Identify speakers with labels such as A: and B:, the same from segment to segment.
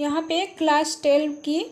A: यहाँ पे क्लास 12 की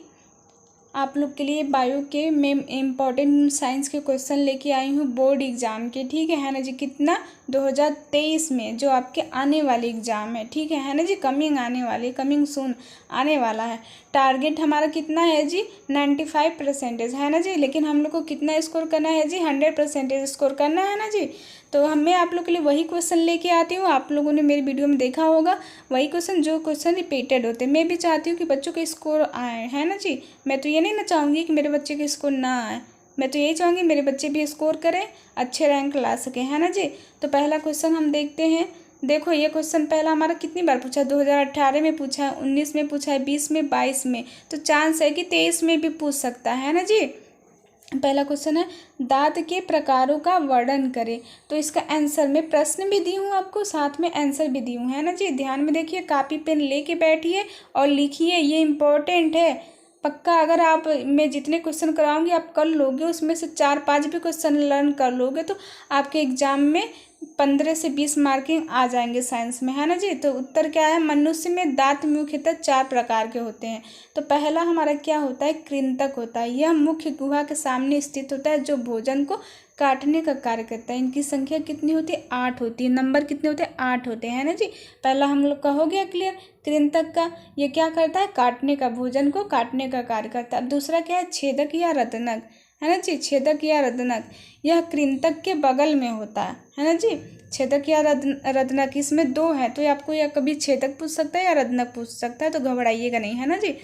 A: आप लोग के लिए बायो के मैं इम्पॉर्टेंट साइंस के क्वेश्चन लेके आई हूँ बोर्ड एग्ज़ाम के। ठीक है ना जी। कितना 2023 में जो आपके आने वाले एग्ज़ाम है। ठीक है ना जी। कमिंग सून आने वाला है। टारगेट हमारा कितना है जी 95% है ना जी। लेकिन हम लोग को कितना स्कोर करना है जी 100% स्कोर करना है ना जी। तो मैं आप लोग के लिए वही क्वेश्चन लेके आती हूँ। आप लोगों ने मेरी वीडियो में देखा होगा वही क्वेश्चन, जो क्वेश्चन रिपीटेड होते हैं। मैं भी चाहती हूँ कि बच्चों के स्कोर आए, है ना जी। मैं तो ये नहीं ना चाहूँगी कि मेरे बच्चे के स्कोर ना आए, मैं तो यही चाहूँगी मेरे बच्चे भी स्कोर करें, अच्छे रैंक ला सकें, है ना जी। तो पहला क्वेश्चन हम देखते हैं। देखो ये क्वेश्चन पहला हमारा कितनी बार पूछा है, 2018 में पूछा है, 19 में पूछा है, 20 में, 22 में, तो चांस है कि 23 में भी पूछ सकता है ना जी। पहला क्वेश्चन है दांत के प्रकारों का वर्णन करें। तो इसका आंसर मैं प्रश्न भी दी हूँ आपको, साथ में आंसर भी दी हूँ, है ना जी। ध्यान में देखिए, कॉपी पेन लेके बैठिए और लिखिए, ये इम्पोर्टेंट है पक्का। अगर आप मैं जितने क्वेश्चन कराऊंगी आप कर लोगे, उसमें से 4-5 भी क्वेश्चन लर्न कर लोगे तो आपके एग्जाम में 15 से 20 मार्किंग आ जाएंगे साइंस में, है ना जी। तो उत्तर क्या है, मनुष्य में दांत मुख्यतः 4 प्रकार के होते हैं। तो पहला हमारा क्या होता है, कृंतक होता है। यह मुख्य गुहा के सामने स्थित होता है जो भोजन को काटने का कार्य करता है। इनकी संख्या कितनी होती है, 8 होती है। नंबर कितने होते हैं, 8 होते हैं ना जी। पहला हम लोग का हो गया क्लियर। कृंतक का ये क्या करता है, काटने का, भोजन को काटने का कार्य करता है। अब दूसरा क्या है, छेदक या रत्नक, है ना जी। छेदक या रत्नक यह कृंतक के बगल में होता है ना जी। छेदक या रत्नक, इसमें 2 है तो आपको या कभी छेदक पूछ सकता है या रत्नक पूछ सकता है, तो घबराइएगा नहीं, है ना जी।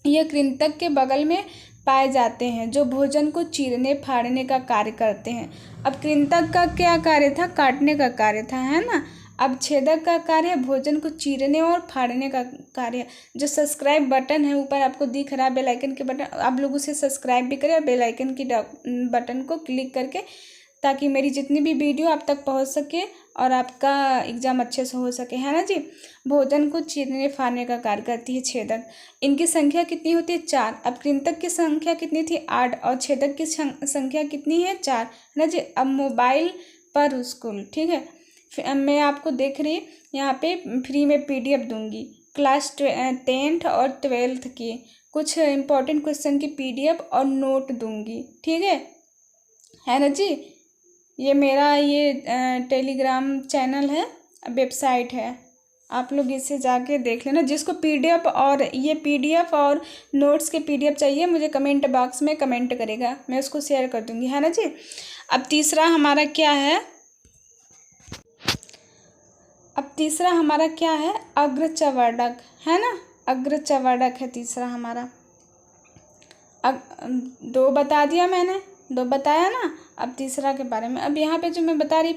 A: यह कृंतक के बगल में पाए जाते हैं जो भोजन को चीरने फाड़ने का कार्य करते हैं। अब कृंतक का क्या कार्य था, काटने का कार्य था, है ना। अब छेदक का कार्य भोजन को चीरने और फाड़ने का कार्य। जो सब्सक्राइब बटन है ऊपर आपको दिख रहा है, बेल आइकन के बटन, आप लोग उसे सब्सक्राइब भी करें और बेल आइकन की बटन को क्लिक करके, ताकि मेरी जितनी भी वीडियो आप तक पहुंच सके और आपका एग्ज़ाम अच्छे से हो सके, है ना जी। भोजन को चीरने फाड़ने का कार्य करती है छेदक। इनकी संख्या कितनी होती है, 4। अब कृंतक की संख्या कितनी थी, 8, और छेदक की संख्या कितनी है, 4, है ना जी। अब मोबाइल पर स्कूल, ठीक है। मैं आपको देख रही यहाँ पे फ्री में PDF दूंगी क्लास 10th और 12th की कुछ इंपॉर्टेंट क्वेश्चन की PDF और नोट दूंगी, ठीक है ना जी। ये मेरा ये टेलीग्राम चैनल है, वेबसाइट है, आप लोग इसे जाके देख लेना। जिसको PDF और ये PDF और नोट्स के PDF चाहिए मुझे कमेंट बॉक्स में कमेंट करेगा, मैं उसको शेयर कर दूंगी, है ना जी। अब तीसरा हमारा क्या है, अग्रचवर्णक, है ना। अग्रचवर्णक है तीसरा हमारा। अब 2 बता दिया मैंने, 2 बताया ना। अब तीसरा के बारे में, अब यहाँ पे जो मैं बता रही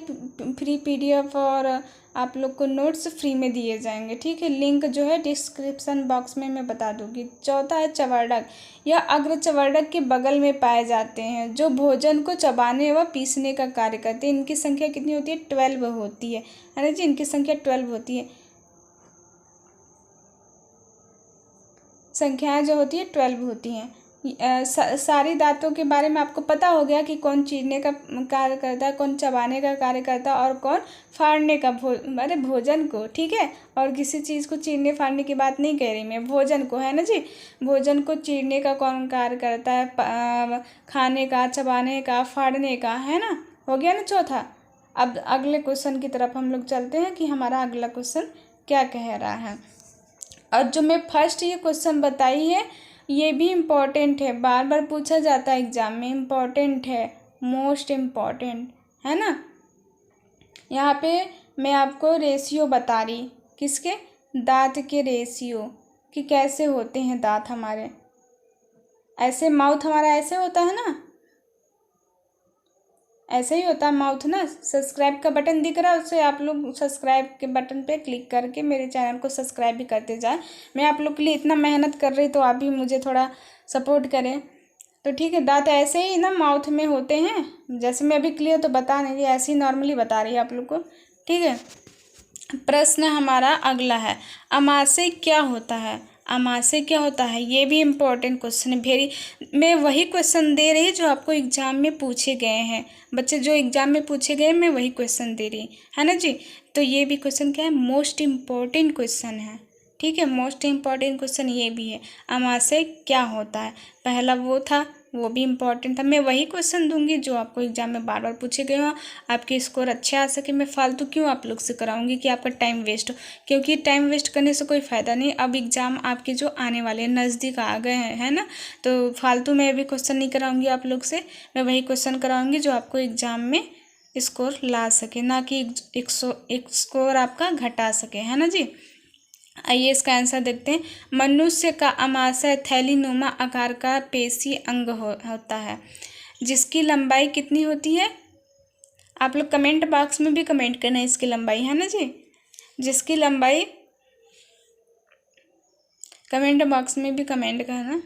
A: फ्री PDF और आप लोग को नोट्स फ्री में दिए जाएंगे, ठीक है। लिंक जो है डिस्क्रिप्शन बॉक्स में मैं बता दूंगी। चौथा है चवर्णक। यह अग्रचवर्णक के बगल में पाए जाते हैं जो भोजन को चबाने व पीसने का कार्य करते हैं। इनकी संख्या कितनी होती है, 12 होती है ना जी। इनकी संख्या 12 होती है। संख्याएं जो होती है 12 होती हैं। सारी दांतों के बारे में आपको पता हो गया कि कौन चीरने का कार्य करता है, कौन चबाने का कार्य करता है और कौन फाड़ने का, भोजन को, ठीक है। और किसी चीज़ को चीरने फाड़ने की बात नहीं कह रही मैं, भोजन को, है ना जी। भोजन को चीरने का कौन कार्य करता है, खाने का, चबाने का, फाड़ने का, है ना। हो गया ना चौथा। अब अगले क्वेश्चन की तरफ हम लोग चलते हैं कि हमारा अगला क्वेश्चन क्या कह रहा है। और जो मैं फर्स्ट ये क्वेश्चन बताई है ये भी इम्पॉर्टेंट है, बार बार पूछा जाता है एग्जाम में, इम्पॉर्टेंट है, मोस्ट इम्पॉर्टेंट, है ना। यहाँ पे मैं आपको रेशियो बता रही, किसके, दांत के रेशियो, कि कैसे होते हैं दांत हमारे। ऐसे माउथ हमारा ऐसे होता है ना, ऐसे ही होता है माउथ ना। सब्सक्राइब का बटन दिख रहा है, उससे आप लोग सब्सक्राइब के बटन पे क्लिक करके मेरे चैनल को सब्सक्राइब भी करते जाएं। मैं आप लोग के लिए इतना मेहनत कर रही तो आप भी मुझे थोड़ा सपोर्ट करें, तो ठीक है। दांत ऐसे ही ना माउथ में होते हैं, जैसे मैं अभी क्लियर तो बता नहीं, ऐसे ही नॉर्मली बता रही है आप लोग को, ठीक है। प्रश्न हमारा अगला है, अमाशय क्या होता है। अमाशय क्या होता है, ये भी इम्पोर्टेंट क्वेश्चन है। मैं वही क्वेश्चन दे रही जो आपको एग्जाम में पूछे गए हैं, बच्चे जो एग्जाम में पूछे गए मैं वही क्वेश्चन दे रही, है ना जी। तो ये भी क्वेश्चन क्या है, मोस्ट इम्पोर्टेंट क्वेश्चन है, ठीक है। मोस्ट इम्पॉर्टेंट क्वेश्चन ये भी है, अमाशय क्या होता है, पहला वो था, वो भी इम्पॉर्टेंट था। मैं वही क्वेश्चन दूंगी जो आपको एग्जाम में बार बार पूछे गए हो, आपके स्कोर अच्छे आ सके। मैं फालतू क्यों आप लोग से कराऊंगी कि आपका टाइम वेस्ट हो, क्योंकि टाइम वेस्ट करने से कोई फ़ायदा नहीं। अब एग्ज़ाम आपके जो आने वाले नज़दीक आ गए हैं, है ना, तो फालतू मैं अभी क्वेश्चन नहीं कराऊंगी आप लोग से। मैं वही क्वेश्चन कराऊंगी जो आपको एग्ज़ाम में स्कोर ला सके, ना कि एक स्कोर आपका घटा सके, है ना जी। आइए इसका आंसर देखते हैं। मनुष्य का अमाशय थैलीनुमा आकार का पेशी अंग होता है जिसकी लंबाई कितनी होती है। आप लोग कमेंट बॉक्स में भी कमेंट करना है इसकी लंबाई, है ना जी। जिसकी लंबाई कमेंट बॉक्स में भी कमेंट करना।